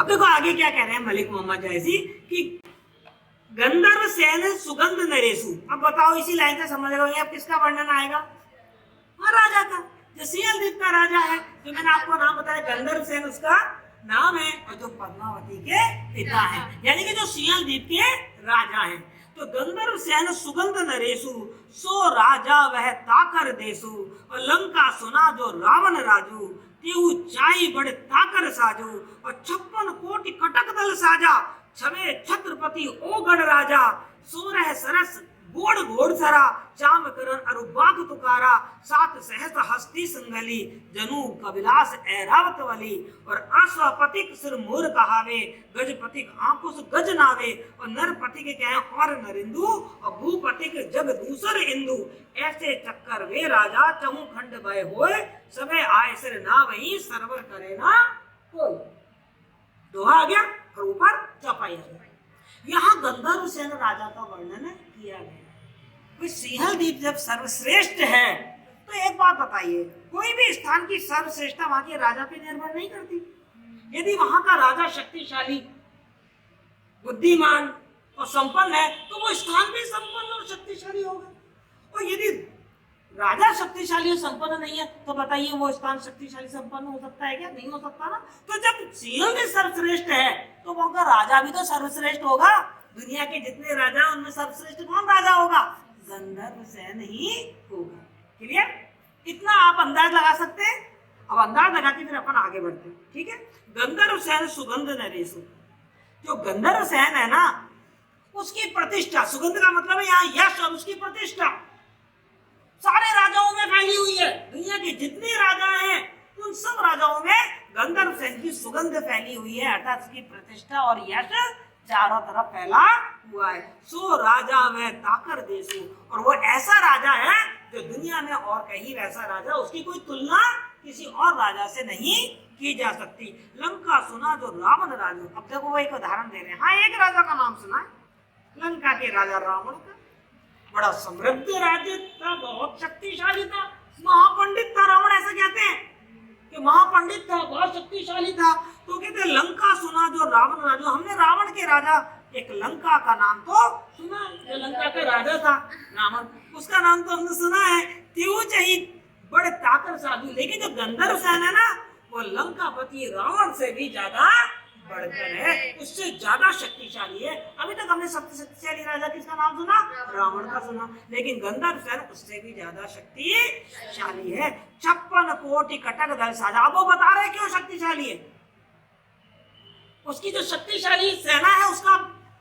देखो आगे क्या कह रहे हैं मलिक मोहम्मद जैसी कि गंधर्व सेन सुगंध नरेशु। अब बताओ इसी लाइन से समझ रहे हो अब किसका वर्णन आएगा? हाँ, राजा का, जो सिंहलदीप का राजा है, जो मैंने आपको नाम बताया गंधर्व सेन उसका नाम है, और जो पद्मावती के पिता हैं, यानी कि जो सिंहलदीप के राजा हैं। तो गंधर्व सेन सुगंध नरेशु, सो राजा वह ताकर देसु, और लंका सुना जो रावण राजू, तेहु चाई बड़े ताकर साजू, और 56 कोटि कटक दल साजा, छवे छत्रपति ओ गढ़ राजा, सोरह सरस गोड़ घोड़ सरा, चाम करण अरु बाघ तुकारा, सात सहस हस्ती संगली, जनु कबिलास ऐरावत वली, और अश्वपतिक सिर मोर कहावे, गजपतिक आंकुश गज नावे, और नरपतिक क्या है और नरिंदु, और भूपतिक जग दूसर इंदु, ऐसे चक्कर वे राजा चहु खंड भय होए, सबे आय सिर ना वही सरवर करे ना कोई। दोहा आ गया और ऊपर चौपाई आ गया। यहाँ गंधर्व सेन राजा का वर्णन किया गया। सिंहलदीप जब सर्वश्रेष्ठ है तो एक बात बताइए, कोई भी स्थान की सर्वश्रेष्ठता वहां के राजा पे निर्भर नहीं करती। यदि वहां का राजा शक्तिशाली, बुद्धिमान और संपन्न है तो वो स्थान भी संपन्न और शक्तिशाली होगा। और यदि राजा शक्तिशाली और संपन्न नहीं है तो बताइए वो स्थान शक्तिशाली संपन्न हो सकता है क्या? नहीं हो सकता ना। तो जब सिंहलदीप सर्वश्रेष्ठ है तो वहां का राजा भी तो सर्वश्रेष्ठ होगा। दुनिया के जितने राजा हैं उनमें सर्वश्रेष्ठ कौन राजा होगा? गंधर्व सेन ही होगा। क्लियर? इतना आप अंदाज लगा सकते हैं। अब अंदाज लगा के फिर अपन आगे बढ़ते हैं। ठीक है, गंधर्व सेन सुगंध नरेशु, जो गंधर्व सेन है ना उसकी प्रतिष्ठा, सुगंध का मतलब है यहाँ यश और उसकी प्रतिष्ठा सारे राजाओं में फैली हुई है। दुनिया के जितने राजा हैं उन सब राजाओं में गंधर्व सेन की सुगंध फैली हुई है, अर्थात उसकी प्रतिष्ठा और यश चारों तरफ फैला हुआ है। सो राजा वह ताकर देसु, और वो ऐसा राजा है जो दुनिया में और कहीं वैसा राजा, उसकी कोई तुलना किसी और राजा से नहीं की जा सकती। लंका सुना जो रावण राजू, अब देखो वो एक उदाहरण दे रहे हैं। हाँ, एक राजा का नाम सुना है, लंका के राजा रावण का। बड़ा समृद्ध राज्य था, बहुत शक्तिशाली था, महापंडित था रावण, ऐसा कहते हैं कि महापंडित था, बहुत शक्तिशाली था। तो कहते हैं लंका सुना जो रावण राजू, हमने रावण के राजा एक लंका का नाम तो सुना, जो लंका का राजा था रावण, उसका नाम तो हमने सुना है। तेहु चाही बड़े ताकर साधु, लेकिन जो गंधर्व सेन है ना वो लंकापति रावण से भी ज्यादा बढ़कर है, उससे ज्यादा शक्तिशाली है। अभी तक हमने सबसे शक्तिशाली राजा किसका नाम सुना? रावण का सुना, लेकिन गंधर्व सेन उससे भी ज्यादा शक्तिशाली है। 56 कोटि कटक दल साजा। अब वो बता रहे क्यों शक्तिशाली है। उसकी जो शक्तिशाली सेना है उसका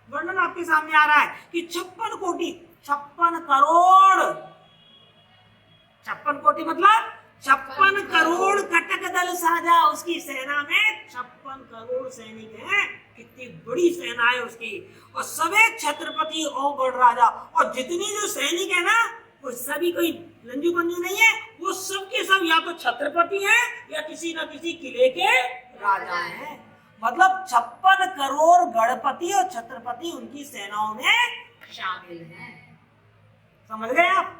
वर्णन आपके सामने आ रहा है कि 56 कोटि, 56 करोड़, 56 कोटि मतलब 56 करोड़ कटक दल साजा, उसकी सेना में 56 करोड़ सैनिक हैं। कितनी बड़ी सेना है उसकी। और सभी छत्रपति और गढ़ राजा, और जितनी जो सैनिक है ना वो सभी कोई लंजू पंजू नहीं है, वो सब के सब या तो छत्रपति हैं या किसी न किसी किले के राजा हैं। मतलब 56 करोड़ गणपति और छत्रपति उनकी सेनाओं में शामिल हैं। समझ गए आप?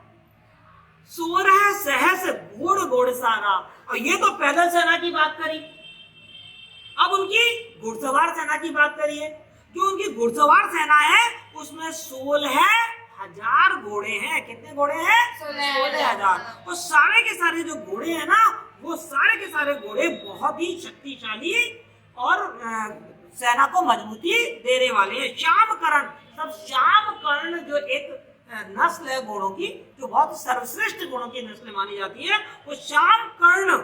16 सहस घोड़ घोड़ सारा, और ये तो पैदल सेना की बात करी। अब उनकी घुड़सवार सेना की बात करिए। जो उनकी घुड़सवार सेना है उसमें 16,000 घोड़े हैं। कितने घोड़े हैं? 16,000। और सारे के सारे जो घोड़े हैं ना वो सारे के सारे घोड़े बहुत ही शक्तिशाली और सेना को मजबूती देने वाले हैं। श्याम कर्ण, सब श्याम कर्ण जो एक नस्ल है घोड़ों की, जो बहुत सर्वश्रेष्ठ घोड़ों की नस्ल मानी जाती है, वो श्याम कर्ण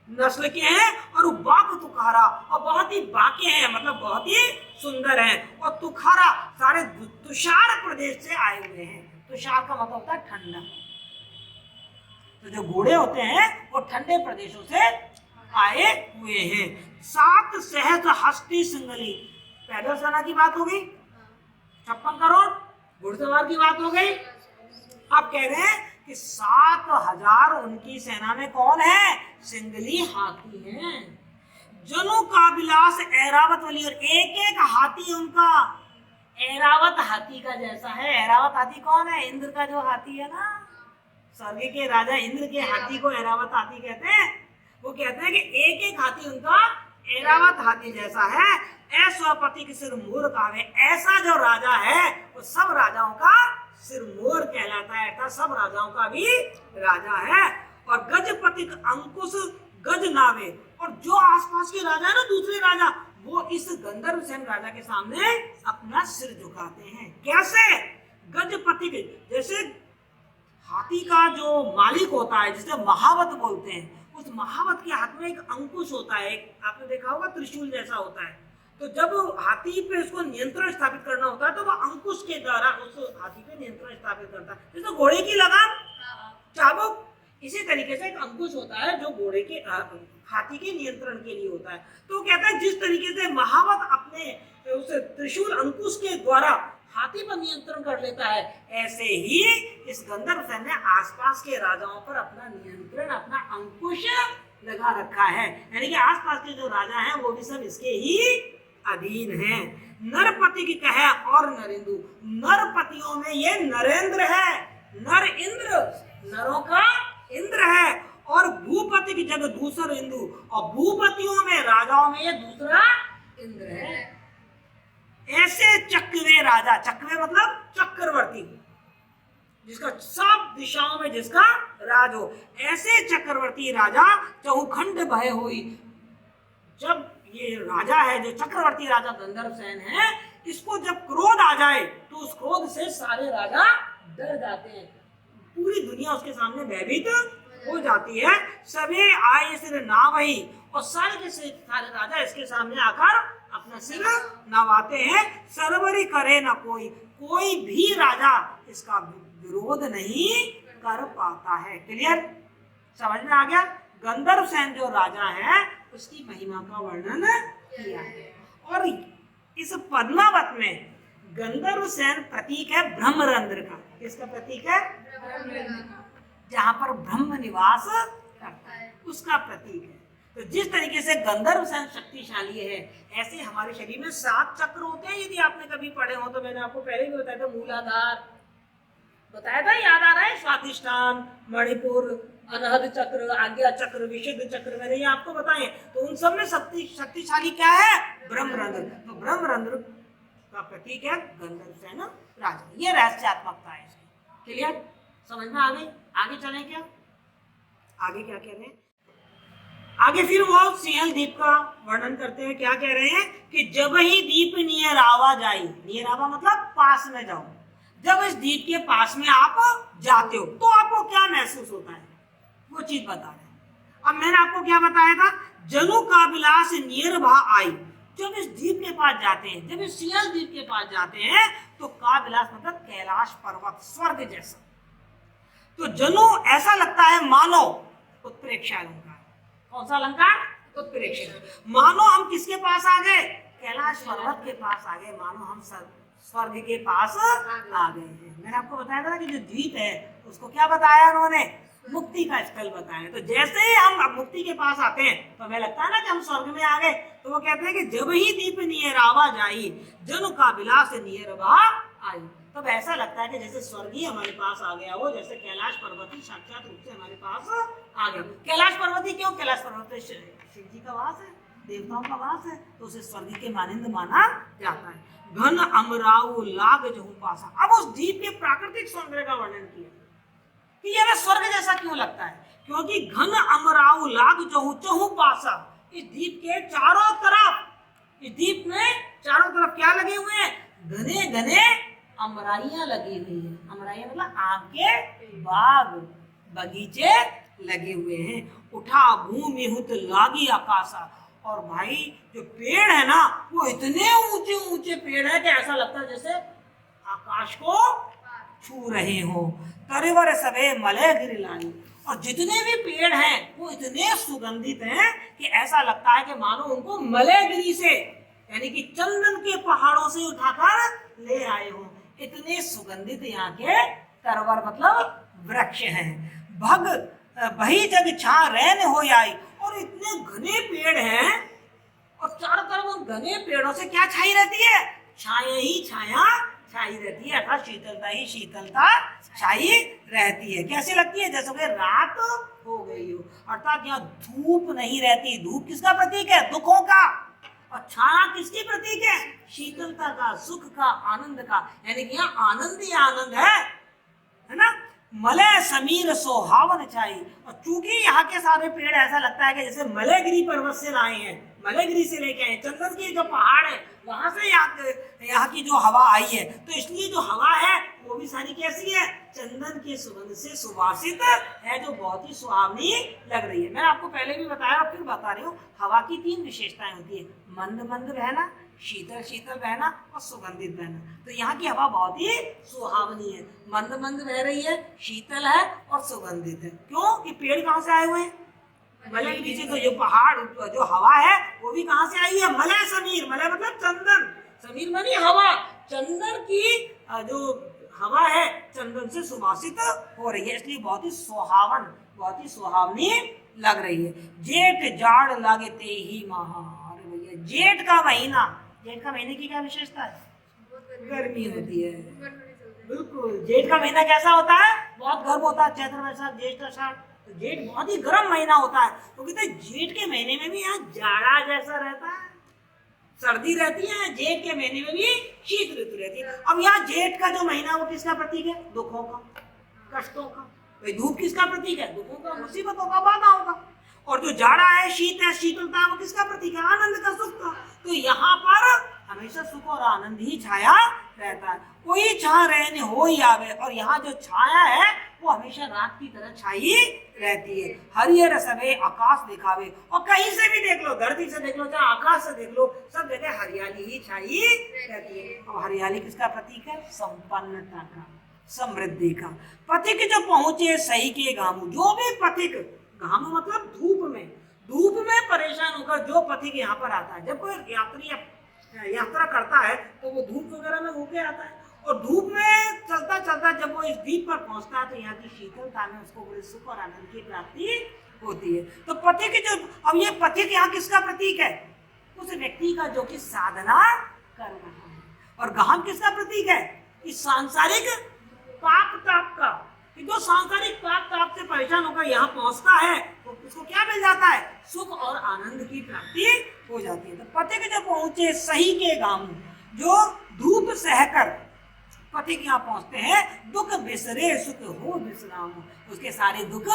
नस्ल के हैं। और बाक तुखारा, और बहुत ही बाके हैं, मतलब बहुत ही सुंदर हैं। और तुखारा सारे तुषार प्रदेश से आए हुए हैं। तुषार का मतलब होता है ठंडा। तो जो घोड़े होते हैं वो ठंडे प्रदेशों से आए हुए हैं। 7 सहस्त्र हस्ती सिंगली, पैदल सेना की बात हो गई, 56 करोड़, घुड़सवार की बात हो गई। आप कह रहे हैं कि 7,000 उनकी सेना में कौन है? सिंगली हाथी हैं। जनु काबिलास ऐरावत वाली, और एक एक हाथी उनका ऐरावत हाथी का जैसा है। ऐरावत हाथी कौन है? इंद्र का जो हाथी है ना, स्वर्ग के राजा इंद्र के हाथी को ऐरावत हाथी कहते हैं। वो कहते हैं कि एक एक हाथी उनका ऐरावत हाथी जैसा है, ऐसो पति की सिर मोर कावे। ऐसा जो राजा है वो सब राजाओं का सिर मोर कहलाता है, अर्थात सब राजाओं का भी राजा है। और गजपति अंकुश गज नावे, और जो आसपास के राजा है ना, दूसरे राजा, वो इस गंधर्वसेन राजा के सामने अपना सिर झुकाते हैं। कैसे? गजपति के, जैसे हाथी का जो मालिक होता है जिसे महावत बोलते हैं, उस महावत के हाथ में एक अंकुश होता है, आपने देखा होगा त्रिशूल जैसा होता है। तो जब हाथी पे उसको नियंत्रण स्थापित करना होता है तो वह अंकुश के द्वारा उस हाथी पे नियंत्रण स्थापित करता है। जैसे घोड़े की लगाम, चाबुक, इसी तरीके से एक अंकुश होता है जो घोड़े के हाथी के नियंत्रण के लिए होता है। तो कहता है जिस तरीके से महावत अपने उस त्रिशूल अंकुश के द्वारा हाथी पर नियंत्रण कर लेता है, ऐसे ही इस गंधर्वसेन ने आसपास के राजाओं पर अपना नियंत्रण, अपना अंकुश लगा रखा है। यानी कि आसपास के जो राजा हैं वो भी सब इसके ही अधीन हैं। नरपति की कहे और नरेंद्र, नरपतियों में ये नरेंद्र है, नर इंद्र, नरों का इंद्र है। और भूपति की जगह दूसरा इंदु, और भूपतियों में, राजाओं में ये दूसरा इंद्र है। ऐसे चक्रवे राजा, चक्रवे मतलब चक्रवर्ती, जिसका सब दिशाओं में जिसका राज हो, ऐसे चक्रवर्ती राजा चौखंड भय हुई। जब ये राजा है, जो चक्रवर्ती राजा गंधर्वसेन है, इसको जब क्रोध आ जाए तो उस क्रोध से सारे राजा डर जाते हैं, पूरी दुनिया उसके सामने भयभीत हो जाती है। सभी आए सिर नावही, और सारे के सारे राजा इसके सामने आकर अपना सिर नवाते हैं। सरवरी करे न कोई, कोई भी राजा इसका विरोध नहीं कर पाता है। क्लियर? समझ में आ गया? गंधर्वसेन जो राजा है उसकी महिमा का वर्णन किया है। और इस पद्मावत में गंधर्वसेन प्रतीक है ब्रह्मरंध्र का। किसका प्रतीक है? जहां पर ब्रह्म निवास करता है, उसका प्रतीक है। तो जिस तरीके से गंधर्वसेन शक्तिशाली है, ऐसे हमारे शरीर में 7 चक्र होते हैं। यदि आपने कभी पढ़े हो तो मैंने आपको पहले भी बताया था, मूलाधार बताया था, याद आ रहा है? स्वादिष्ठान, मणिपुर, अनहद चक्र, आज्ञा चक्र, विशुद्ध चक्र, मैंने ये आपको बताए। तो उन सब में शक्तिशाली क्या है? ब्रह्मरंध्र। तो ब्रह्मरंध्र का प्रतीक है गंधर्वसेन राजा। ये रहस्यात्मकता है इसकी। क्लियर? समझ में आ गई? आगे चलें क्या? आगे क्या कह रहे हैं? आगे फिर वो सिंहल द्वीप का वर्णन करते हैं। क्या कह रहे हैं? कि जब ही द्वीप नियर आवा जाई, नियर आवा मतलब पास में जाओ, जब इस द्वीप के पास में आप जाते हो तो आपको क्या महसूस होता है, वो चीज बता रहे हैं। अब मैंने आपको क्या बताया था? जनु का विलास नियर भा आई। जब इस द्वीप के पास जाते हैं, जब इस सिंहल द्वीप के पास जाते हैं तो का विलास मतलब कैलाश पर्वत, स्वर्ग जैसा। तो जनु ऐसा लगता है मानो उत्प्रेक्षा अलंकार। कौन सा अलंकार? उत्प्रेक्षा। मानो हम किसके पास आ गए? कैलाश पर्वत के पास आ गए, मानो हम स्वर्ग के पास आ गए हैं। मैंने आपको बताया था कि जो द्वीप है उसको क्या बताया उन्होंने? मुक्ति का स्थल बताया। तो जैसे ही हम मुक्ति के पास आते हैं तो हमें लगता है ना कि हम स्वर्ग में आ गए। तो वो कहते हैं कि जब ही दीप नियर आवा जाई, जनु का विलास नियर भा आई। तब ऐसा लगता है कि जैसे स्वर्ग ही हमारे पास आ गया हो, जैसे कैलाश पर्वती साक्षात रूप से हमारे पास आ गया। कैलाश पर्वती क्यों? कैलाश पर्वत शिव जी का वास है, देवताओं का वास है, तो उसे स्वर्ग के मानिंद माना जाता है। घन अमराऊ लाग जहू पासा। अब उस द्वीप के प्राकृतिक सौंदर्य का वर्णन किया कि ये हमें स्वर्ग जैसा क्यों लगता है? क्योंकि घन अमराऊ लाग जहू चहू पासा। इस द्वीप के चारों तरफ, इस द्वीप में चारों तरफ क्या लगे हुए हैं? घने घने अमराइयां लगी हुई है। अमराइयां मतलब आम के बाग, बगीचे लगे हुए हैं। उठा भूमि हुत लागी आकाशा। और भाई जो पेड़ है ना, वो इतने ऊंचे ऊंचे पेड़ है कि ऐसा लगता है जैसे आकाश को छू रहे हो। तरेवर सबे मलय गिरिलाई। और जितने भी पेड़ हैं वो इतने सुगंधित हैं कि ऐसा लगता है कि मानो उनको मलयगिरी से, यानी कि चंदन के पहाड़ों से उठाकर ले आए हो। इतने सुगंधित यहाँ के तरवर मतलब वृक्ष हैं। भग भई जग छा रैन हो आई। और इतने घने पेड़ हैं और चारों तरफ उन घने पेड़ों से क्या छाई रहती है? छाया ही छाया छाई रहती है, अर्थात शीतलता ही शीतलता छाई रहती है। कैसे लगती है? जैसे कि रात हो गई हो, अर्थात यहाँ धूप नहीं रहती। धूप किसका प्रतीक है? दुखों का। और छाया किसकी प्रतीक है? शीतलता का, सुख का, आनंद का। यानी कि यहाँ आनंद ही आनंद है ना। मलय समीर सोहावन छाई। और चूंकि यहाँ के सारे पेड़ ऐसा लगता है कि जैसे मलयगिरी पर्वत से लाए हैं, मलयगिरी से लेके आए, चंदन की जो पहाड़ है वहां से यहाँ की जो हवा आई है, तो इसलिए जो हवा है वो भी सारी कैसी है? चंदन के सुगंध से सुवासित है, जो बहुत ही सुहावनी लग रही है। मैंने आपको पहले भी बताया और फिर बता रही हूँ, हवा की 3 विशेषताएं होती है, मंद मंद बहना, शीतल शीतल बहना और सुगंधित बहना। तो यहाँ की हवा बहुत ही सुहावनी है, मंद मंद बह रही है, शीतल है और सुगंधित है। क्यों? कि पेड़ कहाँ से आए हुए हैं? मलय के नीचे। तो जो पहाड़, जो हवा है वो भी कहाँ से आई है? मलय समीर। मलय मतलब चंदन, समीर मानी हवा। चंदन की जो हवा है चंदन से सुवासित हो रही है, इसलिए बहुत ही सुहावन, बहुत ही सुहावनी लग रही है। जेठ जाड़ लागे ते ही महा। अरे भैया, जेठ का महीना, जेठ का महीने की क्या विशेषता है? गर्मी होती है। बिल्कुल, जेठ का महीना कैसा होता है? बहुत गर्म होता है। चैत्र वैशाख ज्येष्ठ आषाढ़, तो जेठ बहुत ही गर्म महीना होता है। तो कहते हैं जेठ के महीने में भी यहाँ जाड़ा जैसा रहता है, सर्दी रहती है। जेठ के महीने में भी शीत ऋतु रहती है। अब यहाँ जेठ का जो महीना वो किसका प्रतीक है? दुखों का, कष्टों का। भाई धूप किसका प्रतीक है? दुखों का, मुसीबतों का, बाधाओं का। और जो जाड़ा है, शीत है, शीतलता, वो किसका प्रतीक है? आनंद का, सुख का। तो यहाँ पर हमेशा सुख और आनंद ही छाया रहता है। कोई छा रहने हो ही आवे। और यहाँ जो छाया है वो हमेशा रात की तरह छाई रहती है। हरियर सवे आकाश दिखावे। और कहीं से भी देख लो, धरती से देख लो, चाहे आकाश से देख लो, सब जगह हरियाली ही छाई रहती है। और हरियाली किसका प्रतीक है? संपन्नता का, समृद्धि का। पथिक जो पहुंचे सही के गामू। जो भी पथिक, गामू मतलब धूप में परेशान होकर जो पथिक यहाँ पर आता है, जब कोई यात्री यात्रा करता है तो वो धूप वगैरह में होके आता है, और धूप में चलता चलता जब वो इस द्वीप पर पहुंचता है तो यहाँ की शीतलता में उसको बड़े सुख और आनंद की प्राप्ति होती है। तो पथिक जो, अब ये पथिक यहाँ किसका प्रतीक है? उस व्यक्ति का जो कि साधना कर रहा है। और गाम किसका प्रतीक है? इस सांसारिक पाप ताप का, कि जो सांसारिक पाप ताप से परेशान होकर यहाँ पहुंचता है तो उसको क्या मिल जाता है? सुख और आनंद की प्राप्ति हो जाती है। तो पथिक जो पहुंचे सही के गाम, जो धूप सहकर पथिक यहाँ पहुंचते हैं, दुख बिसरे सुख हो विश्राम। उसके सारे दुख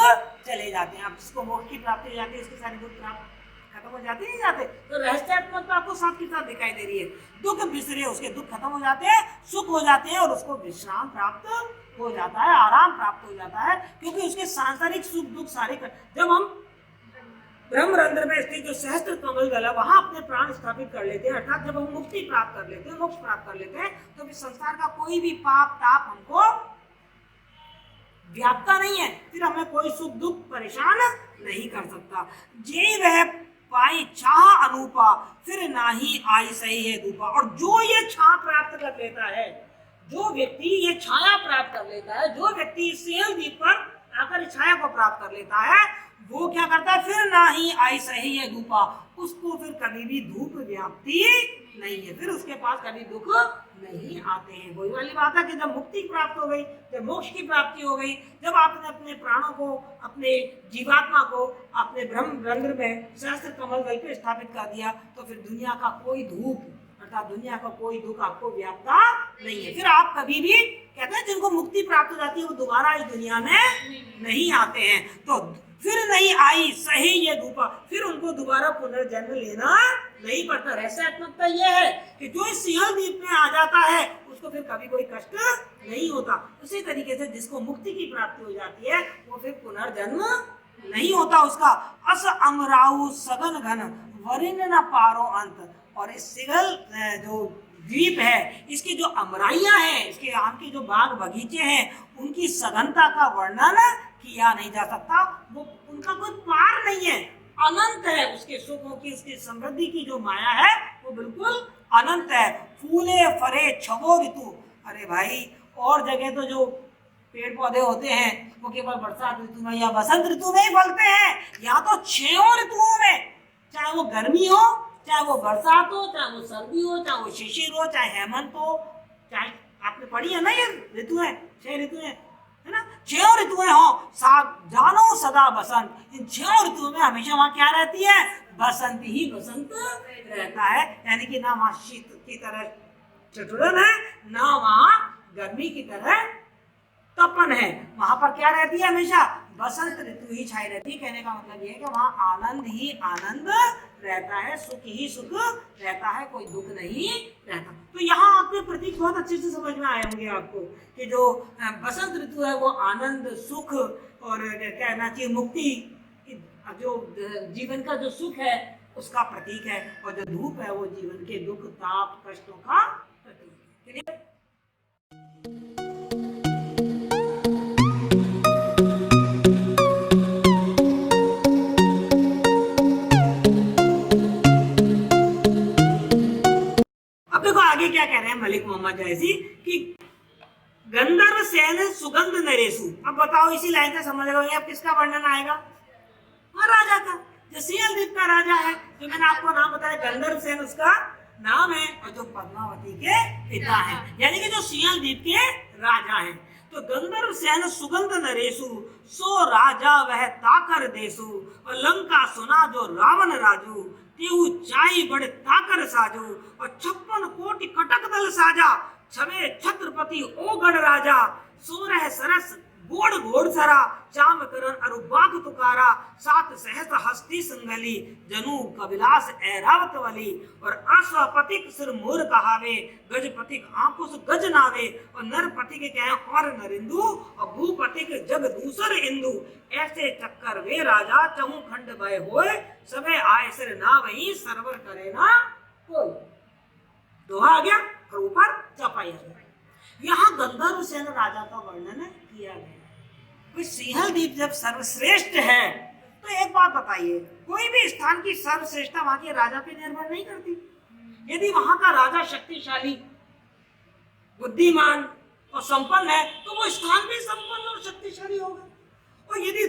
चले जाते हैं। आप जिसको मोक्ष की प्राप्ति हो जाती है, उसके सारे दुख प्राप्त खत्म हो जाते, नहीं जाते। तो रहस्यात्मक तो आपको साथ के साथ दिखाई दे रही है। दुख बिसरे, उसके दुख खत्म हो जाते हैं, सुख हो जाते हैं, और उसको विश्राम प्राप्त हो जाता है, आराम प्राप्त हो जाता है। क्योंकि उसके सांसारिक सुख दुख सारे जब हम ब्रह्मरंध्र में स्थित जो सहस्त्र कमल दल है वहां अपने प्राण स्थापित कर लेते हैं, अर्थात जब हम मुक्ति प्राप्त कर लेते हैं, मोक्ष प्राप्त कर लेते हैं, तो फिर संसार का कोई भी पाप ताप हमको व्यापता नहीं है। फिर हमें कोई सुख दुख परेशान नहीं कर सकता। जे वह पाई छाह अनूपा, फिर नाही आई सही है धूपा। और जो ये छाह प्राप्त कर लेता है, जो व्यक्ति ये छाया प्राप्त कर लेता है, जो व्यक्ति सेल द्वीप पर आकर छाया को प्राप्त कर लेता है, वो क्या करता है? फिर ना ही आई सही है धूपा। उसको फिर कभी भी धूप व्याप्ति नहीं है, फिर उसके पास कभी दुख नहीं आते हैं। वही वाली बात है कि जब मुक्ति प्राप्त हो गई, जब मोक्ष की प्राप्ति हो गई, जब आपने अपने प्राणों को, अपने जीवात्मा को अपने ब्रह्म रंध्र में सहस्त्र कमल दल पे स्थापित कर दिया, तो फिर दुनिया का कोई धूप अर्थात दुनिया का कोई दुख आपको व्यापता नहीं है। फिर आप कभी भी, कहते हैं जिनको मुक्ति प्राप्त हो जाती है वो दोबारा इस दुनिया में नहीं आते हैं। तो फिर नहीं आई सही ये धूपा, फिर उनको दोबारा पुनर्जन्म लेना नहीं पड़ता। रहस्यात्मकता यह है कि जो इस सिंहल द्वीप में आ जाता है उसको फिर कभी कोई कष्ट नहीं होता। उसी तरीके से जिसको मुक्ति की प्राप्ति हो जाती है वो फिर पुनर्जन्म नहीं होता उसका। अस अमराउ सगन घन वरिन न पारो अंत। और इस सिंहल जो द्वीप है, इसकी जो अमराइयां हैं, इसके आम के जो बाग बगीचे हैं, उनकी सघनता का वर्णन किया नहीं जा सकता। वो उनका कोई पार नहीं है, अनंत है। उसके सुखों की, उसकी समृद्धि की जो माया है वो बिल्कुल अनंत है। फूले फरे छवो ऋतु। अरे भाई, और जगह तो जो पेड़ पौधे होते हैं वो केवल बरसात ऋतु में या बसंत ऋतु में ही फलते हैं। यहाँ तो 6 ऋतुओं में, चाहे वो गर्मी हो, चाहे वो बरसात हो, चाहे वो सर्दी हो, चाहे वो शिशिर हो, चाहे हेमंत हो, चाहे आपने पढ़ी है ना, ये ऋतु है, 6 ऋतु है ना, 6 ऋतुएं हो, जानो सदा बसंत। इन 6 ऋतुओं में हमेशा वहां क्या रहती है? बसंत ही बसंत रहता है। यानी कि ना वहां शीत की तरह ठिठुरन है, ना वहां गर्मी की तरह तपन है। वहां पर क्या रहती है? हमेशा बसंत ऋतु ही छाई रहती है। कहने का मतलब ये है कि वहां आनंद ही आनंद रहता है, सुख ही सुख रहता है, कोई दुख नहीं रहता। तो यहाँ आपके प्रतीक बहुत अच्छे से समझ में आए होंगे आपको कि जो बसंत ऋतु है वो आनंद, सुख और कहना चाहिए मुक्ति, जो जीवन का जो सुख है उसका प्रतीक है, और जो धूप है वो जीवन के दुख, ताप, कष्टों का प्रतीक है। आगे क्या कह रहे हैं मलिक मोहम्मद जैसी कि गंधर्व सेन सुगंध नरेशु। अब बताओ इसी लाइन से समझ रहे हो अब किसका वर्णन आएगा? राजा का, जो सियालदीप का राजा है, जो मैंने आपको नाम बताया गंधर्व सेन उसका नाम है, और जो पद्मावती के पिता हैं, यानी कि जो सियालदीप के राजा हैं। तो गंधर्व सेन सुगंध नरेशु, सो राजा वह ताकर देसु, और लंका सुना जो रावण राजू, तेहु चाई बड़े ताकर साजू, और 56 कोटि कटक दल साजा, छवे छत्रपति ओ गढ़ राजा, 16 सरस गोड़ घोड़ सरा, चाम करण अरुबाग तुकारा, 7 सहस्त्र हस्ती संगली, जनु कविलास ऐरावत वली, और अश्वपतिक सिर मोर कहावे, गजपतिक आंकुश गज नावे, और नरपतिक कहे और नरिंदु, और भूपतिक जग दूसर इंदु, ऐसे चक्कर वे राजा चहु खंड भय होए, सबे आए सिर ना वही सरवर करे ना कोई। दोहा आ गया और ऊपर चपाई आ गया। यहाँ गंधर्व सेन राजा का वर्णन किया गया। सिंहलदीप जब सर्वश्रेष्ठ है तो एक बात बताइए, कोई भी स्थान की सर्वश्रेष्ठता वहां के राजा पे निर्भर नहीं करती। यदि वहां का राजा शक्तिशाली, बुद्धिमान और संपन्न है तो वो स्थान भी संपन्न और शक्तिशाली होगा। और यदि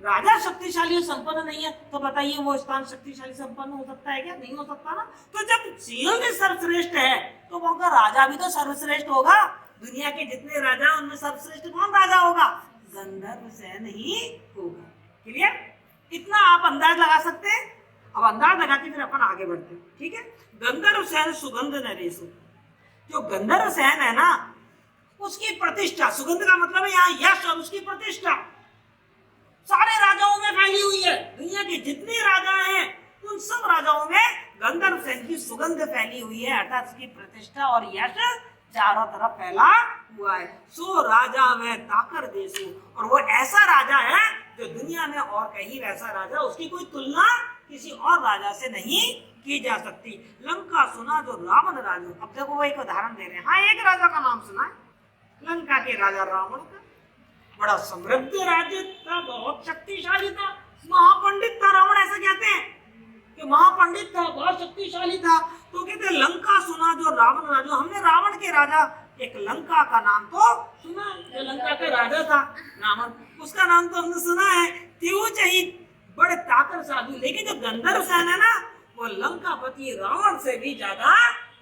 राजा शक्तिशाली और संपन्न नहीं है तो बताइए वो स्थान शक्तिशाली संपन्न हो सकता है क्या? नहीं हो सकता ना। तो जब सिंहलदीप सर्वश्रेष्ठ है तो वहां का राजा भी तो सर्वश्रेष्ठ होगा। दुनिया के जितने राजा उनमें सर्वश्रेष्ठ कौन राजा होगा? गंधर्व सेन ही होगा। क्लियर? इतना आप अंदाज लगा सकते हैं। अब अंदाज लगा के फिर अपन आगे बढ़ते हैं। ठीक है? गंधर्व सेन सुगंध नरेशु, जो गंधर्व सेन है ना उसकी प्रतिष्ठा, सुगंध का मतलब है यहाँ यश और उसकी प्रतिष्ठा सारे राजाओं में फैली हुई है। दुनिया के जितने राजा हैं उन सब राजाओं में गंधर्व सेन की सुगंध फैली हुई है, अर्थात उसकी प्रतिष्ठा और यश चारों तरफ फैला हुआ है। सो राजा वह ताकर देसु, और वो ऐसा राजा है जो दुनिया में और कहीं वैसा राजा, उसकी कोई तुलना किसी और राजा से नहीं की जा सकती। लंका सुना जो रावण राजू। अब देखो वो एक उदाहरण दे रहे हैं। हाँ, एक राजा का नाम सुना है, लंका के राजा रावण का। बड़ा समृद्ध राज्य था, बहुत शक्तिशाली था, महापंडित था रावण। ऐसा कहते हैं कि महापंडित था, बहुत शक्तिशाली था। तो कहते लंका सुना जो रावण राजू। हमने रावण के राजा एक लंका का नाम तो सुना, जो लंका का राजा था रावण, उसका नाम तो हमने सुना है। त्यो चाहिए बड़े ताकर साधु। लेकिन जो गंधर्व सेन है ना वो लंकापति रावण से भी ज्यादा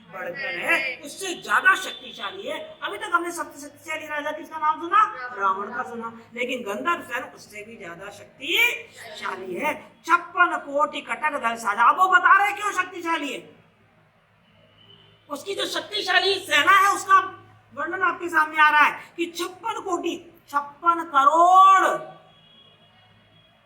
बढ़कर है, उससे ज्यादा शक्तिशाली है। अभी तक हमने सबसे शक्तिशाली राजा किसका नाम सुना? रावण का सुना। लेकिन गंधर्व सेन उससे भी ज्यादा शक्तिशाली है। 56 कोटि कटक दल साजा। अब वो बता रहे क्यों शक्तिशाली है। उसकी जो शक्तिशाली सेना है उसका वर्णन आपके सामने आ रहा है कि 56 कोटि, 56 करोड़,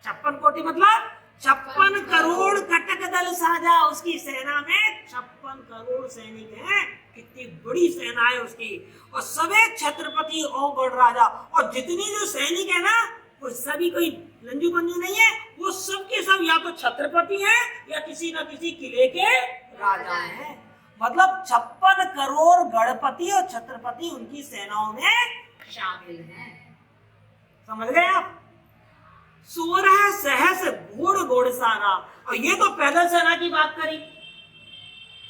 56 कोटि मतलब 56 करोड़ कटक दल साजा। उसकी सेना में 56 करोड़ सैनिक हैं। कितनी बड़ी सेना है उसकी। और सभी छत्रपति और गढ़ राजा, और जितने जो सैनिक है ना वो सभी कोई लंजू पंजू नहीं है, वो सब के सब या तो छत्रपति हैं या किसी न किसी किले के राजा हैं। मतलब 56 करोड़ गणपति और छत्रपति उनकी सेनाओं में शामिल हैं। समझ गए आप? 16 सहस घोड़ घोड़ सारा। और ये तो पैदल सेना की बात करी,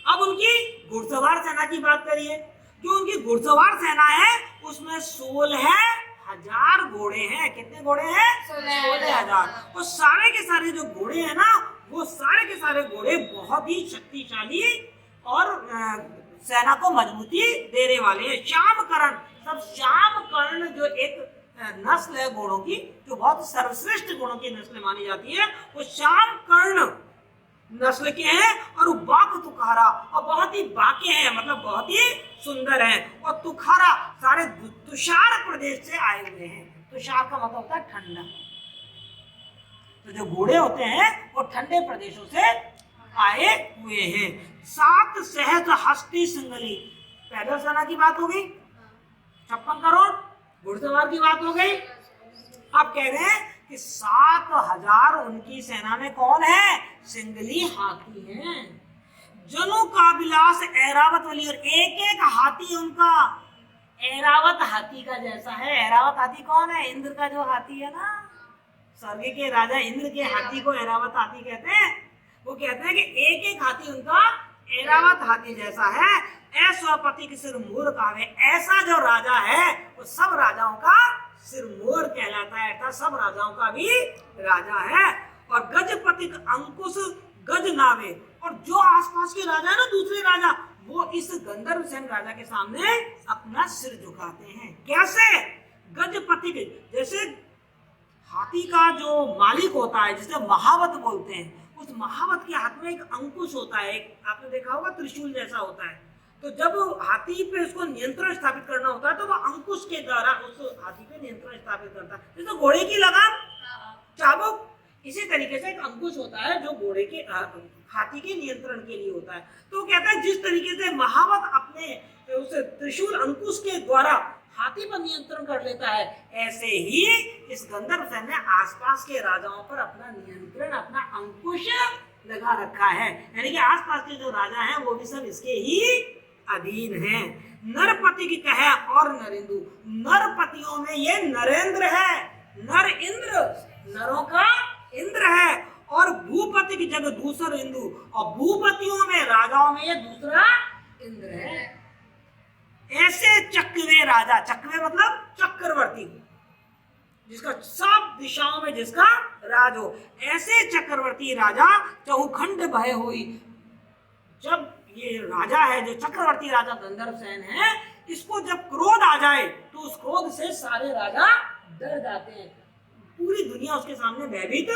अब उनकी घुड़सवार सेना की बात करिए। जो उनकी घुड़सवार सेना है उसमें 16,000 घोड़े हैं। कितने घोड़े हैं? 16,000। और सारे के सारे जो घोड़े हैं ना वो सारे के सारे घोड़े बहुत ही शक्तिशाली और सेना को मजबूती देने वाले हैं। श्यामकर्ण, सब श्यामकर्ण जो एक नस्ल है घोड़ों की, जो बहुत सर्वश्रेष्ठ घोड़ों की नस्ल मानी जाती है, वो श्यामकर्ण नस्ल के हैं। और वो बाक तुखारा, और बहुत ही बाके हैं, मतलब बहुत ही सुंदर हैं। और तुखारा सारे तुषार प्रदेश से आए हुए हैं। तुषार का मतलब होता है ठंडा। तो जो घोड़े होते हैं वो ठंडे प्रदेशों से आए हुए हैं। 7 सहस्र हस्ती सिंगली, पैदल सेना की बात हो गई, 56 करोड़ घुड़सवार की बात हो गई। अब कह रहे हैं कि 7000 उनकी सेना में कौन है? सिंगली हाथी हैं। जनु का विलास ऐरावत वाली, और एक एक हाथी उनका ऐरावत हाथी का जैसा है। ऐरावत हाथी कौन है? इंद्र का जो हाथी है ना, स्वर्ग के राजा इंद्र के हाथी को ऐरावत हाथी कहते हैं। वो कहते हैं कि एक एक हाथी उनका ऐरावत हाथी जैसा है। ऐश्वपति के सिर मोर कावे, ऐसा जो राजा है वो सब राजाओं का सिर मोर कहलाता है, अर्थात सब राजाओं का भी राजा है। और गजपति अंकुश गज नावे, और जो आसपास के राजा है ना, दूसरे राजा, वो इस गंधर्व सेन राजा के सामने अपना सिर झुकाते हैं। कैसे? गजपति के, जैसे हाथी का जो मालिक होता है, जिसे महावत बोलते हैं, उस महावत के हाथ में एक अंकुश होता है, आपने देखा होगा त्रिशूल जैसा होता है। तो जब हाथी पे उसको नियंत्रण स्थापित करना होता है तो वह अंकुश के द्वारा उस हाथी पे नियंत्रण स्थापित करता है। जैसे घोड़े की लगाम चाबुक, इसी तरीके से एक अंकुश होता है जो घोड़े के हाथी के नियंत्रण के लिए होता है। तो कहता है जिस तरीके से महावत अपने उस त्रिशूल अंकुश के द्वारा हाथी पर नियंत्रण कर लेता है, ऐसे ही इस गंधर्व सेन ने आसपास के राजाओं पर अपना नियंत्रण, अपना अंकुश लगा रखा है। यानी कि आसपास के जो राजा हैं वो भी सब इसके ही अधीन हैं। नरपति की कहे और नरेंदु, नरपतियों में ये नरेंद्र है, नर इंद्र, नरों का इंद्र है। और भूपति की जगह दूसरा इंदु, और भूपतियों में, राजाओं में ये दूसरा इंद्र है। ऐसे चक्रवे राजा, चक्रवे मतलब चक्रवर्ती, जिसका सब दिशाओं में जिसका राज हो, ऐसे चक्रवर्ती राजा चहुखंड भय हुई। जब ये राजा है, जो चक्रवर्ती राजा गंधर्व सेन है, इसको जब क्रोध आ जाए तो उस क्रोध से सारे राजा डर जाते हैं, पूरी दुनिया उसके सामने भयभीत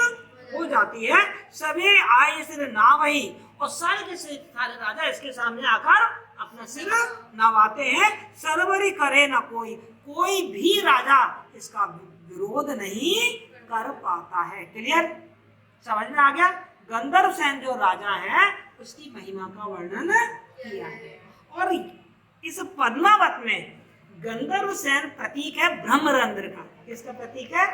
हो जाती है। सभी आए सिर ना वही, और सारे के सारे राजा इसके सामने आकर अपना सिर नवाते हैं। सरवरी करे ना कोई, कोई भी राजा इसका विरोध नहीं कर पाता है। क्लियर? समझ में आ गया? गंधर्व सेन जो राजा है उसकी महिमा का वर्णन किया है। और इस पद्मावत में गंधर्व सेन प्रतीक है ब्रह्मरंध्र का। किसका प्रतीक है?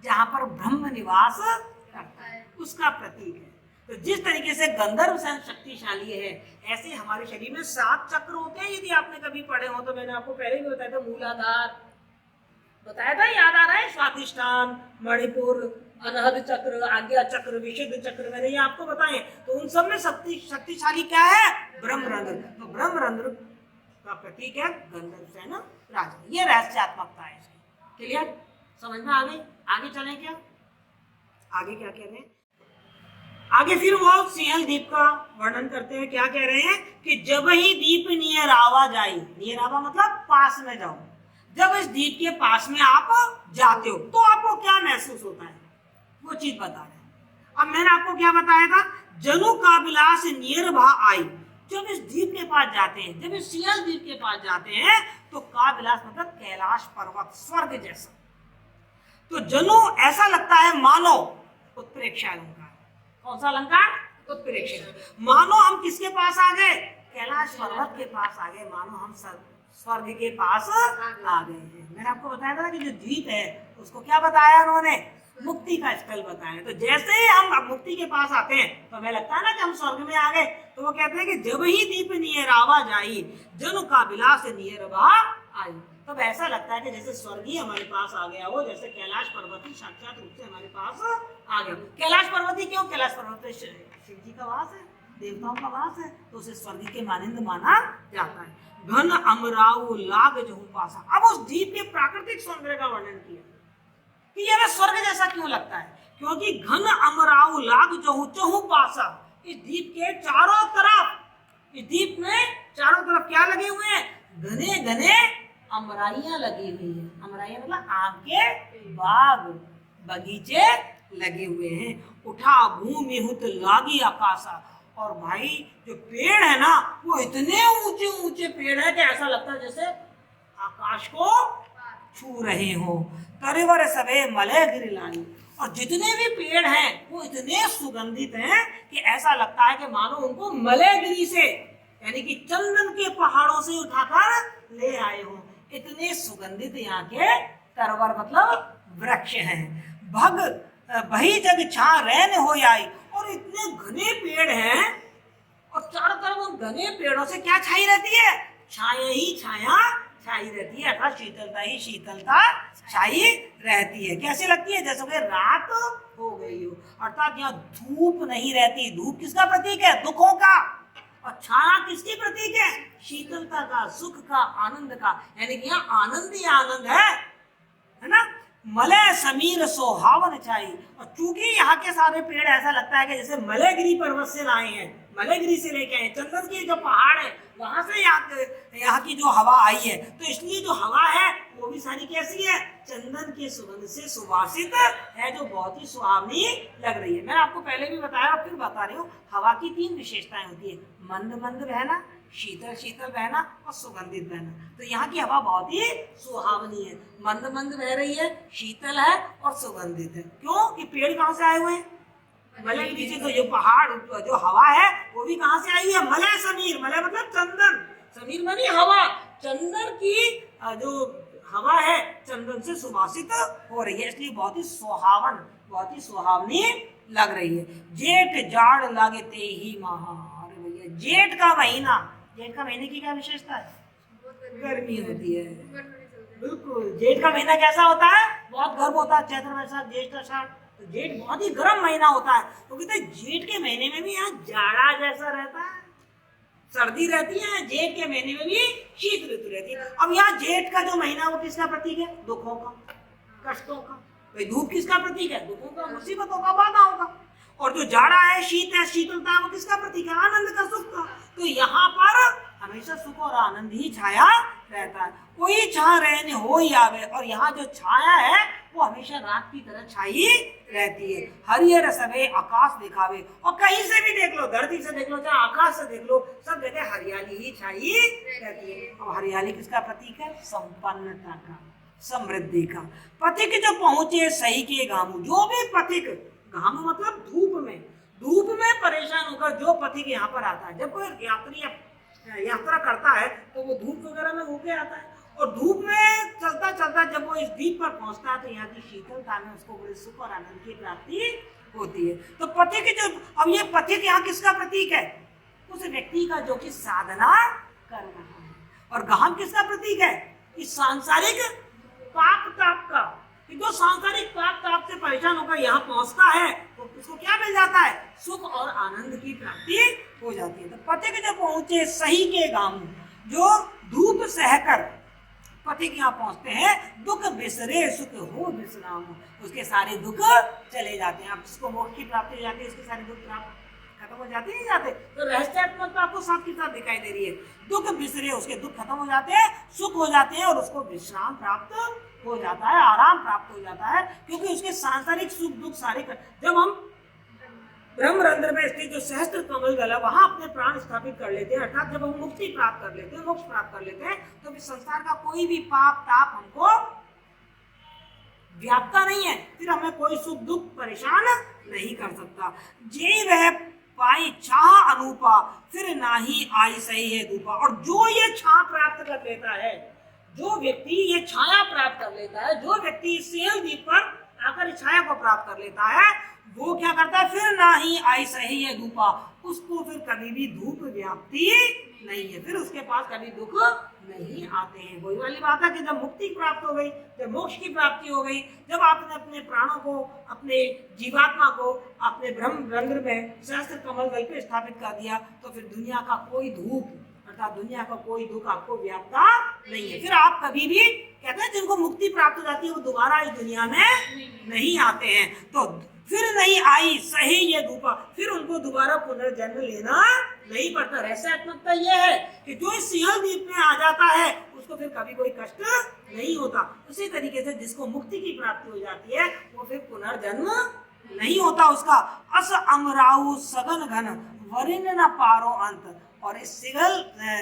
जहां पर ब्रह्म निवास करता है, उसका प्रतीक है। तो जिस तरीके से गंधर्व सेन शक्तिशाली है, ऐसे हमारे शरीर में 7 चक्र होते हैं। यदि आपने कभी पढ़े हो तो मैंने आपको पहले भी बताया था, मूलाधार बताया था, याद आ रहा है? स्वादिष्ठान, मणिपुर, अनहद चक्र, आज्ञा चक्र, विशुद्ध चक्र, मैंने ये आपको बताए। तो उन सब में शक्तिशाली क्या है? ब्रह्मरंध्र। तो ब्रह्मरंध्र का प्रतीक है गंधर्व सेन राजा। ये रहस्यात्मकता है इसकी। क्लियर? समझ में आ गई? आगे चलें क्या? आगे क्या कह रहे हैं? आगे फिर वो सिंहल द्वीप का वर्णन करते हैं। क्या कह रहे हैं कि जब ही द्वीप नियर आवा जाई, नियर आवा मतलब पास में जाओ, जब इस द्वीप के पास में आप जाते हो तो आपको क्या महसूस होता है, वो चीज बता रहे हैं। अब मैंने आपको क्या बताया था? जनु का विलास नियर भा आई, जब इस द्वीप के पास जाते हैं, जब इस सिंहल द्वीप के पास जाते हैं तो का विलास मतलब कैलाश पर्वत, स्वर्ग जैसा। तो जनु ऐसा लगता है मानो उत्प्रेक्षा अलंकार। कौन सा अलंकार? उत्प्रेक्षा। मानो हम किसके पास आ गए? कैलाश पर्वत के पास आ गए, मानो हम स्वर्ग के पास आ गए हैं। मैंने आपको बताया था कि जो द्वीप है उसको क्या बताया उन्होंने? मुक्ति का स्थल बताया। तो जैसे ही हम मुक्ति के पास आते हैं तो हमें लगता है ना कि हम स्वर्ग में आ गए। तो वो कहते हैं कि जब ही दीप नियर आवा जाई, जनु का विलास नियर भा आई। तब ऐसा लगता है कि जैसे स्वर्गीय हमारे पास आ गया हो, जैसे कैलाश पर्वती साक्षात रूप से हमारे पास आ गया। कैलाश पर्वती क्यों? कैलाश पर्वत शिव जी का वास है, देवताओं का वास है, तो उसे स्वर्ग के मानिंद माना जाता है। घन अमराऊ लाग जहू पासा। अब उस द्वीप के प्राकृतिक सौंदर्य का वर्णन किया कि यह स्वर्ग जैसा क्यों लगता है, क्योंकि घन अमराऊ लाग जहू चहू पासा। इस द्वीप के चारों तरफ, इस द्वीप में लगे हुए हैं? घने घने अमराइयां लगी हुई है। अमराइयां मतलब आम के बाग बगीचे लगे हुए हैं। उठा भूमि हुत लागी आकाशा। और भाई जो पेड़ है ना वो इतने ऊंचे ऊंचे पेड़ है कि ऐसा लगता है जैसे आकाश को छू रहे हो। तरेवर सबे मलय गिर लाई। और जितने भी पेड़ हैं वो इतने सुगंधित हैं कि ऐसा लगता है कि मानो उनको मलयगिरी से यानी कि चंदन के पहाड़ों से उठाकर ले आए हो। इतने सुगंधित यहाँ के तरवर मतलब वृक्ष हैं। भग भई जग छा रैन हो आई। और इतने घने पेड़ हैं और चारों तरफ उन घने पेड़ों से क्या छाई रहती है? छाया ही छाया छाई रहती है, अर्थात शीतलता ही शीतलता छाई रहती है। कैसे लगती है? जैसे कि रात हो गई हो। अर्थात यहाँ धूप नहीं रहती। धूप किसका प्रतीक है? दुखों का। और छाया किसकी प्रतीक है? शीतलता का, सुख का, आनंद का। यानी कि यहाँ आनंद ही आनंद है ना। मलय समीर सोहावन छाई। और चूंकि यहाँ के सारे पेड़ ऐसा लगता है कि जैसे मलयगिरी पर्वत से लाए हैं, मलयगिरी से लेके आए, चंदन की जो पहाड़ है वहां से यहाँ की जो हवा आई है, तो इसलिए जो हवा है वो भी सारी कैसी है? चंदन के सुगंध से सुवासित है, जो बहुत ही सुहावनी लग रही है। मैंने आपको पहले भी बताया और फिर बता रही हूँ, हवा की 3 विशेषताएं होती है। मंद मंद बहना, शीतल शीतल बहना और सुगंधित बहना। तो यहाँ की हवा बहुत ही सुहावनी है, मंद मंद बह रही है, शीतल है और सुगंधित है। क्यों? कि पेड़ कहाँ से आए हुए हैं? मलयगिरी से। तो जो पहाड़ जो हवा है वो भी कहाँ से आई हुई है? मलय समीर। मलय मतलब चंदन, समीर मानी हवा। चंदन की जो हवा है चंदन से सुवासित हो रही है, इसलिए बहुत ही सुहावन, बहुत ही सुहावनी लग रही है। जेठ जाड़ लागे ते ही महा। अरे भैया जेठ का महीना, जेठ का महीने की क्या विशेषता है? गर्मी होती है। बिल्कुल। जेठ का महीना कैसा होता है? बहुत गर्म होता है। चैत्र वैशाख ज्येष्ठ आषाढ़, तो जेठ बहुत ही गर्म महीना होता है। तो कहते हैं जेठ के महीने में भी यहाँ जाड़ा जैसा रहता है, सर्दी रहती है। जेठ के महीने में भी शीत ऋतु रहती है। अब यहाँ जेठ का जो महीना वो किसका प्रतीक है? दुखों का, कष्टों का। भाई धूप किसका प्रतीक है? दुखों का, मुसीबतों का, बाधाओं का। और जो जाड़ा है, शीत है, शीतलता, वो किसका प्रतीक है? आनंद का, सुख का। तो यहाँ पर हमेशा सुख और आनंद ही छाया रहता है। कोई छा रहने हो ही आवे। और यहाँ जो छाया है वो हमेशा रात की तरह छाई रहती है। हरियर सबे आकाश दिखावे। और कहीं से भी देख लो, धरती से देख लो, चाहे आकाश से देख लो, सब जगह हरियाली ही छाई रहती है। और हरियाली किसका प्रतीक है? संपन्नता का, समृद्धि का। पथिक जो पहुंचे सही के गामू। जो भी पथिक, गामू मतलब धूप में परेशान होकर जो पथिक यहाँ पर आता है, जब कोई यात्री यात्रा करता है तो वो धूप वगैरह में होके आता है। और धूप में चलता चलता जब वो इस द्वीप पर पहुंचता है तो यहाँ की शीतलता में उसको बड़े सुख और आनंद की प्राप्ति होती है। तो पथिक जो, अब ये पथिक यहाँ किसका प्रतीक है? उस व्यक्ति का जो कि साधना कर रहा है। और गहन किसका प्रतीक है? कि सांसारिक पाप ताप का, कि जो सांसारिक पाप ताप से परेशान होकर यहाँ पहुंचता है तो उसको क्या मिल जाता है? सुख और आनंद की प्राप्ति हो जाती है। तो पथिक जो पहुंचे सही के गांव, जो धूप सहकर पथिक यहाँ पहुंचते हैं, दुख बिसरे सुख हो विश्राम। उसके सारे दुख चले जाते हैं। अब जिसको मोक्ष की प्राप्ति हो जाती है उसके सारे दुख खत्म हो जाते नहीं जाते। तो रहस्यात्मक आपको साथ के साथ दिखाई दे रही है। दुख बिसरे, उसके दुख खत्म हो जाते हैं, सुख हो जाते हैं और उसको विश्राम प्राप्त हो जाता है, आराम प्राप्त हो जाता है। क्योंकि उसके सांसारिक सुख दुख सारे जब हम ब्रह्मरंध्र में स्थित जो सहस्त्र कमल गला वहां अपने प्राण स्थापित कर लेते हैं, अर्थात जब हम मुक्ति प्राप्त कर लेते हैं, मोक्ष प्राप्त कर लेते हैं, तो संसार का कोई भी पाप ताप हमको व्यापता नहीं है। फिर हमें कोई सुख दुख परेशान नहीं कर सकता। जे वह पाई छाह अनूपा, फिर नाही आई सही है धूपा। और जो ये छाह प्राप्त कर लेता है, जो व्यक्ति ये छाया प्राप्त कर लेता है, जो व्यक्ति सेल द्वीप पर आकर इस छाया को प्राप्त कर लेता है, वो क्या करता है? फिर ना ही आई सही है धूपा। उसको फिर कभी भी धूप व्याप्ति नहीं है, फिर उसके पास कभी दुख नहीं आते हैं। वही वाली बात है कि जब मुक्ति प्राप्त हो गई, जब मोक्ष की प्राप्ति हो गई, जब आपने अपने प्राणों को, अपने जीवात्मा को अपने ब्रह्मरंध्र में सहस्त्र कमल दल पे स्थापित कर दिया, तो फिर दुनिया का कोई धूप अर्थात दुनिया का कोई दुख आपको व्यापता नहीं है। फिर आप कभी भी कहते हैं जिनको मुक्ति प्राप्त हो जाती है वो दोबारा इस दुनिया में नहीं आते हैं। तो फिर नहीं आई सही ये धूपा, फिर उनको दोबारा पुनर्जन्म लेना नहीं पड़ता। रहस्यात्मकता यह है कि जो इस सिंहल द्वीप में आ जाता है उसको फिर कभी कोई कष्ट नहीं होता। उसी तरीके से जिसको मुक्ति की प्राप्ति हो जाती है वो फिर पुनर्जन्म नहीं होता उसका। अस अमराउ सगन घन वरिन न पारो अंत। और इस सिंहल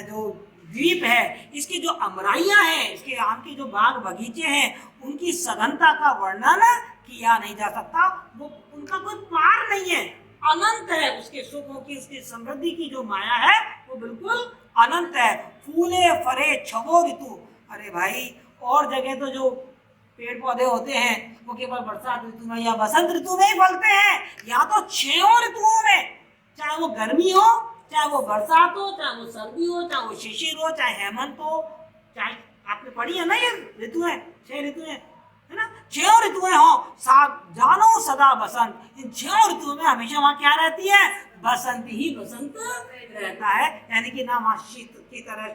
जो द्वीप है इसकी जो अमराइयां हैं, इसके आम के जो बाग बगीचे हैं, उनकी सघनता का वर्णन किया नहीं जा सकता। वो उनका कोई पार नहीं है, अनंत है। उसके सुखों की, उसकी समृद्धि की जो माया है वो बिल्कुल अनंत है। फूले फरे छवो ऋतु। अरे भाई, और जगह तो जो पेड़ पौधे होते हैं वो केवल बरसात ऋतु में या बसंत ऋतु में ही फलते हैं। यहाँ तो 6 ऋतुओं में, चाहे वो गर्मी हो, चाहे वो बरसात हो, चाहे वो सर्दी हो, चाहे वो शिशिर हो, चाहे हेमंत हो, चाहे आपने पढ़ी है ना ये ऋतुएं, 6 ऋतुएं है ना, 6 ऋतुएं हो, जानो सदा बसंत। इन 6 ऋतुओं में हमेशा वहां क्या रहती है? बसंत ही बसंत रहता है। यानी कि ना वहां शीत की तरह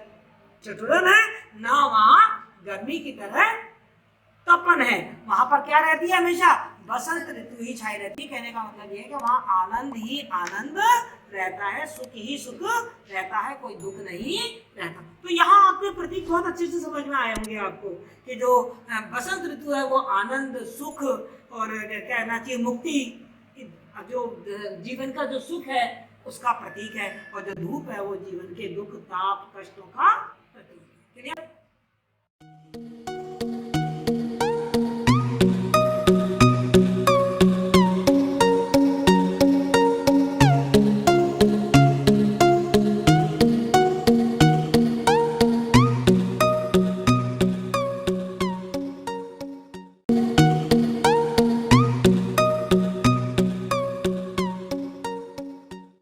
ठिठुरन है, ना वहां गर्मी की तरह तपन है। वहां पर क्या रहती है? हमेशा बसंत ऋतु ही छाई रहती है। कहने का मतलब ये है कि वहां आनंद ही आनंद रहता है, सुख ही सुख रहता है, कोई दुख नहीं रहता। तो यहाँ आपके प्रतीक बहुत अच्छे से समझ में आए होंगे आपको कि जो बसंत ऋतु है वो आनंद, सुख और कहना चाहिए मुक्ति, जो जीवन का जो सुख है उसका प्रतीक है, और जो धूप है वो जीवन के दुख, ताप, कष्टों का प्रतीक है।